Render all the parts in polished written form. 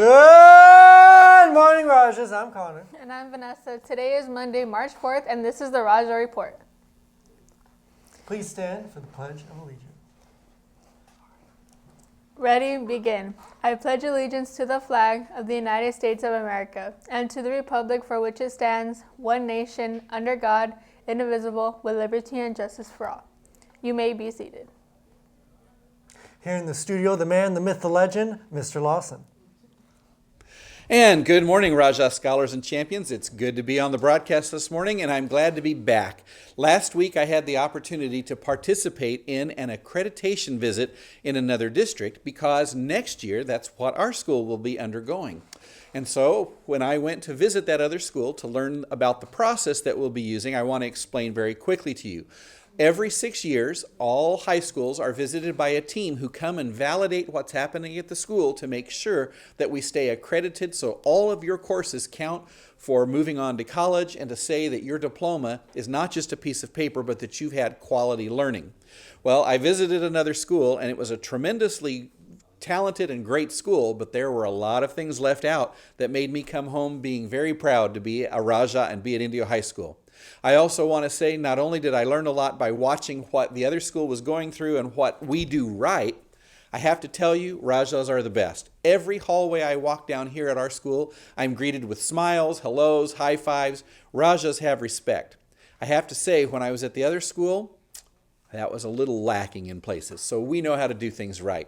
Good morning, Rajas. I'm Connor. And I'm Vanessa. Today is Monday, March 4th, and this is the Rajah Report. Please stand for the Pledge of Allegiance. Ready, begin. I pledge allegiance to the flag of the United States of America and to the republic for which it stands, one nation, under God, indivisible, with liberty and justice for all. You may be seated. Here in the studio, the man, the myth, the legend, Mr. Lawson. And good morning, Rajah Scholars and Champions. It's good to be on the broadcast this morning, and I'm glad to be back. Last week, I had the opportunity to participate in an accreditation visit in another district because next year, that's what our school will be undergoing. And so when I went to visit that other school to learn about the process that we'll be using, I want to explain very quickly to you. Every 6 years, all high schools are visited by a team who come and validate what's happening at the school to make sure that we stay accredited so all of your courses count for moving on to college and to say that your diploma is not just a piece of paper, but that you've had quality learning. Well, I visited another school, and it was a tremendously talented and great school, but there were a lot of things left out that made me come home being very proud to be a Rajah and be at Indio High School. I also want to say not only did I learn a lot by watching what the other school was going through and what we do right, I have to tell you, Rajahs are the best. Every hallway I walk down here at our school, I'm greeted with smiles, hellos, high fives. Rajahs have respect. I have to say, when I was at the other school, that was a little lacking in places. So we know how to do things right.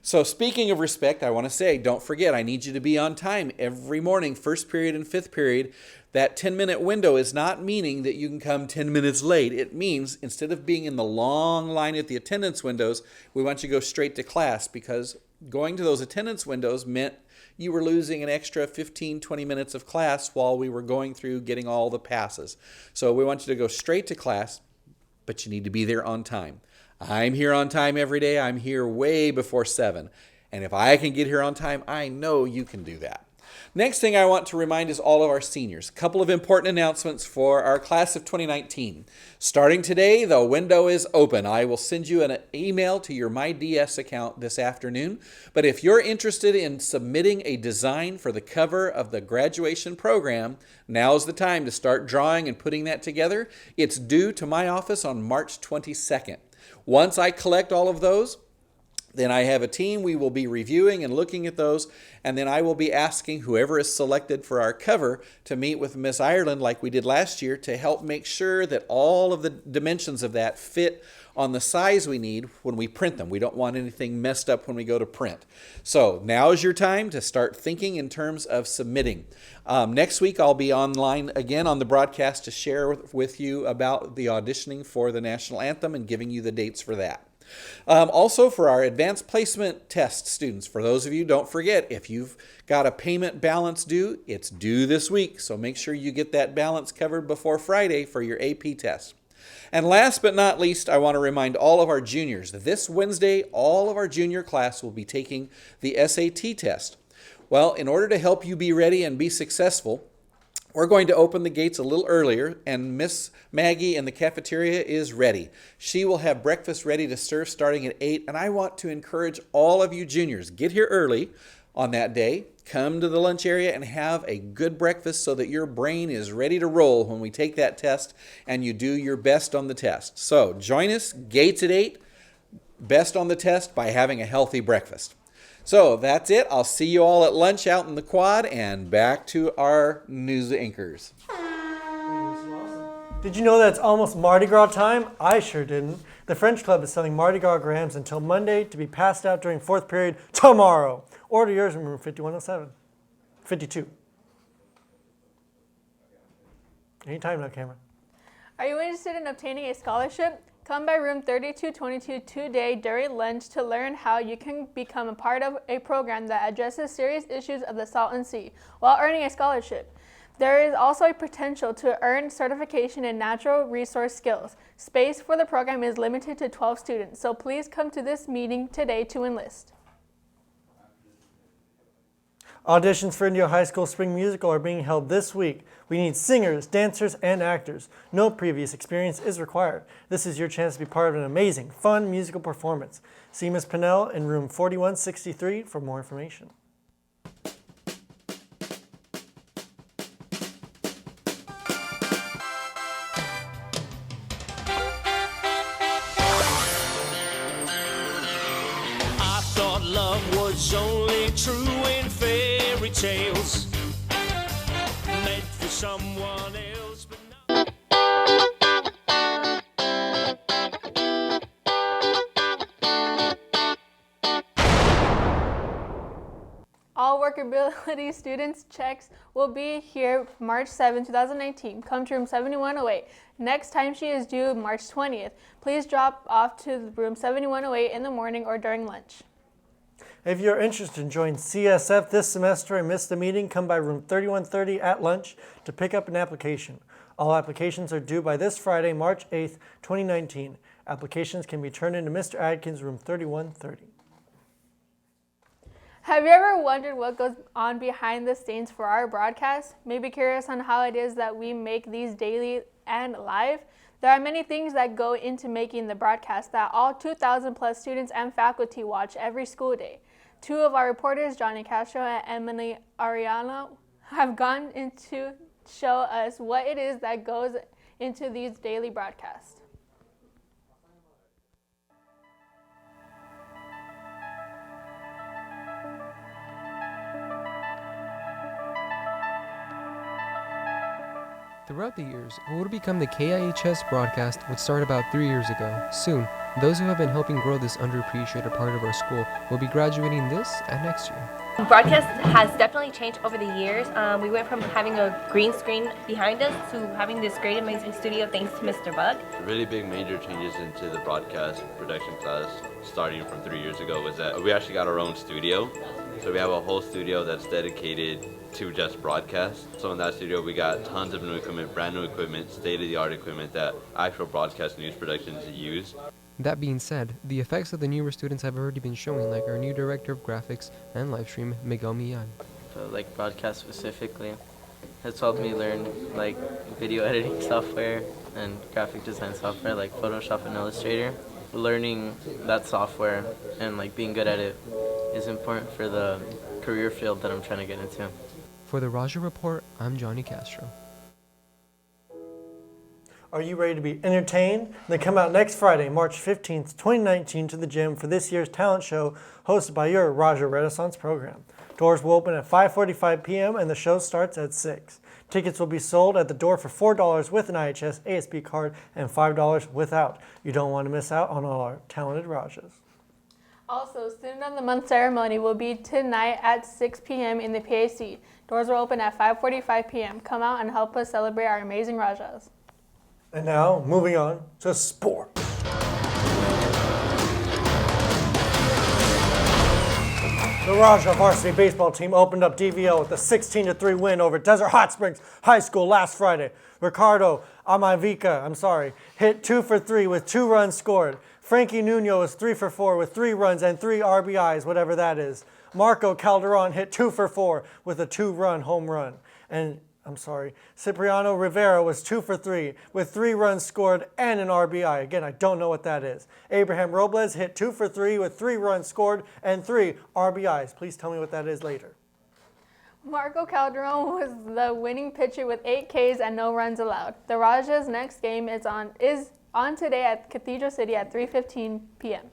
So speaking of respect, I want to say, don't forget, I need you to be on time every morning, first period and fifth period. That 10-minute window is not meaning that you can come 10 minutes late. It means instead of being in the long line at the attendance windows, we want you to go straight to class, because going to those attendance windows meant you were losing an extra 15, 20 minutes of class while we were going through getting all the passes. So we want you to go straight to class, but you need to be there on time. I'm here on time every day. I'm here way before 7. And if I can get here on time, I know you can do that. Next thing I want to remind is all of our seniors. A couple of important announcements for our class of 2019. Starting today, the window is open. I will send you an email to your MyDS account this afternoon. But if you're interested in submitting a design for the cover of the graduation program, now's the time to start drawing and putting that together. It's due to my office on March 22nd. Once I collect all of those, then I have a team. We will be reviewing and looking at those, and then I will be asking whoever is selected for our cover to meet with Miss Ireland like we did last year to help make sure that all of the dimensions of that fit on the size we need when we print them. We don't want anything messed up when we go to print. So now is your time to start thinking in terms of submitting. Next week I'll be online again on the broadcast to share with you about the auditioning for the National Anthem and giving you the dates for that. Also for our advanced placement test students, for those of you, don't forget, if you've got a payment balance due, it's due this week. So make sure you get that balance covered before Friday for your AP test. And last but not least, I want to remind all of our juniors that this Wednesday, all of our junior class will be taking the SAT test. Well, in order to help you be ready and be successful, we're going to open the gates a little earlier, and Miss Maggie in the cafeteria is ready. She will have breakfast ready to serve starting at 8, and I want to encourage all of you juniors, get here early on that day, come to the lunch area and have a good breakfast so that your brain is ready to roll when we take that test and you do your best on the test. So join us, gates at 8, best on the test by having a healthy breakfast. So that's it. I'll see you all at lunch out in the quad, and back to our news anchors. Did you know that it's almost Mardi Gras time? I sure didn't. The French Club is selling Mardi Gras grams until Monday to be passed out during fourth period tomorrow. Order yours in room 5107. 52. Anytime now, Cameron. Are you interested in obtaining a scholarship? Come by room 3222 today during lunch to learn how you can become a part of a program that addresses serious issues of the Salton Sea while earning a scholarship. There is also a potential to earn certification in natural resource skills. Space for the program is limited to 12 students, so please come to this meeting today to enlist. Auditions for Indio High School Spring Musical are being held this week. We need singers, dancers, and actors. No previous experience is required. This is your chance to be part of an amazing, fun musical performance. See Ms. Pinnell in room 4163 for more information. tales meant for someone else, but not. All workability students checks will be here March 7, 2019. Come to room 7108. Next time she is due March 20th. Please drop off to room 7108 in the morning or during lunch. If you're interested in joining CSF this semester and missed the meeting, come by room 3130 at lunch to pick up an application. All applications are due by this Friday, March 8th, 2019. Applications can be turned into Mr. Adkins, room 3130. Have you ever wondered what goes on behind the scenes for our broadcast? Maybe curious on how it is that we make these daily and live? There are many things that go into making the broadcast that all 2,000 plus students and faculty watch every school day. Two of our reporters, Johnny Castro and Emily Ariano, have gone in to show us what it is that goes into these daily broadcasts. Throughout the years, what would become the KIHS broadcast would start about 3 years ago. Soon, those who have been helping grow this underappreciated part of our school will be graduating this and next year. Broadcast has definitely changed over the years. We went from having a green screen behind us to having this great amazing studio thanks to Mr. Bug. Really big major changes into the broadcast production class starting from 3 years ago was that we actually got our own studio. So we have a whole studio that's dedicated to just broadcast. So in that studio we got tons of new equipment, brand new equipment, state-of-the-art equipment that actual broadcast news productions use. That being said, the effects of the newer students have already been showing, like our new director of graphics and live stream, Miguel Millan. Like broadcast specifically has helped me learn like video editing software and graphic design software like Photoshop and Illustrator. Learning that software and like being good at it is important for the career field that I'm trying to get into. For the Rajah Report, I'm Johnny Castro. Are you ready to be entertained? Then come out next Friday, March 15th, 2019 to the gym for this year's talent show hosted by your Rajah Renaissance program. Doors will open at 5:45 p.m. and the show starts at 6. Tickets will be sold at the door for $4 with an IHS ASB card and $5 without. You don't want to miss out on all our talented Rajahs. Also, Student of the Month ceremony will be tonight at 6 p.m. in the PAC. Doors will open at 5:45 p.m. Come out and help us celebrate our amazing Rajahs. And now, moving on to sport. The Rajah varsity baseball team opened up DVL with a 16-3 win over Desert Hot Springs High School last Friday. Ricardo Amavica, hit 2 for 3 with 2 runs scored. Frankie Nuno was 3 for 4 with 3 runs and 3 RBIs, whatever that is. Marco Calderon hit 2 for 4 with a 2-run home run. And Cipriano Rivera was 2 for 3 with 3 runs scored and an RBI. Again, I don't know what that is. Abraham Robles hit 2 for 3 with 3 runs scored and 3 RBIs. Please tell me what that is later. Marco Calderon was the winning pitcher with 8 Ks and no runs allowed. The Rajah's next game is on today at Cathedral City at 3:15 p.m.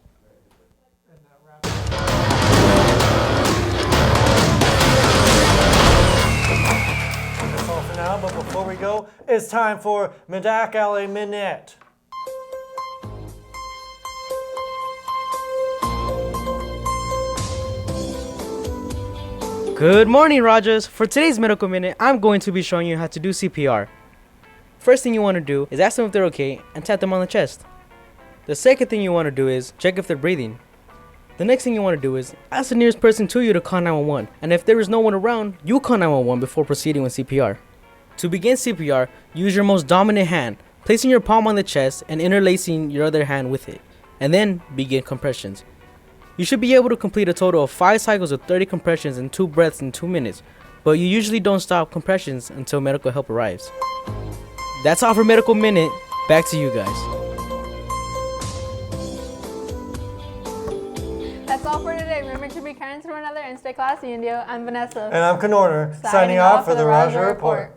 That's all for now, but before we go, it's time for Medak Ali Minette. Good morning, Rajahs. For today's Medical Minute, I'm going to be showing you how to do CPR. First thing you want to do is ask them if they're okay and tap them on the chest. The second thing you want to do is check if they're breathing. The next thing you want to do is ask the nearest person to you to call 911, and if there is no one around, you call 911 before proceeding with CPR. To begin CPR, use your most dominant hand, placing your palm on the chest and interlacing your other hand with it, and then begin compressions. You should be able to complete a total of 5 cycles of 30 compressions and 2 breaths in 2 minutes, but you usually don't stop compressions until medical help arrives. That's all for Medical Minute. Back to you guys. That's all for today. Remember to be kind to one another and stay classy, Indio. I'm Vanessa. And I'm Connorner, signing off for the Rajah Report.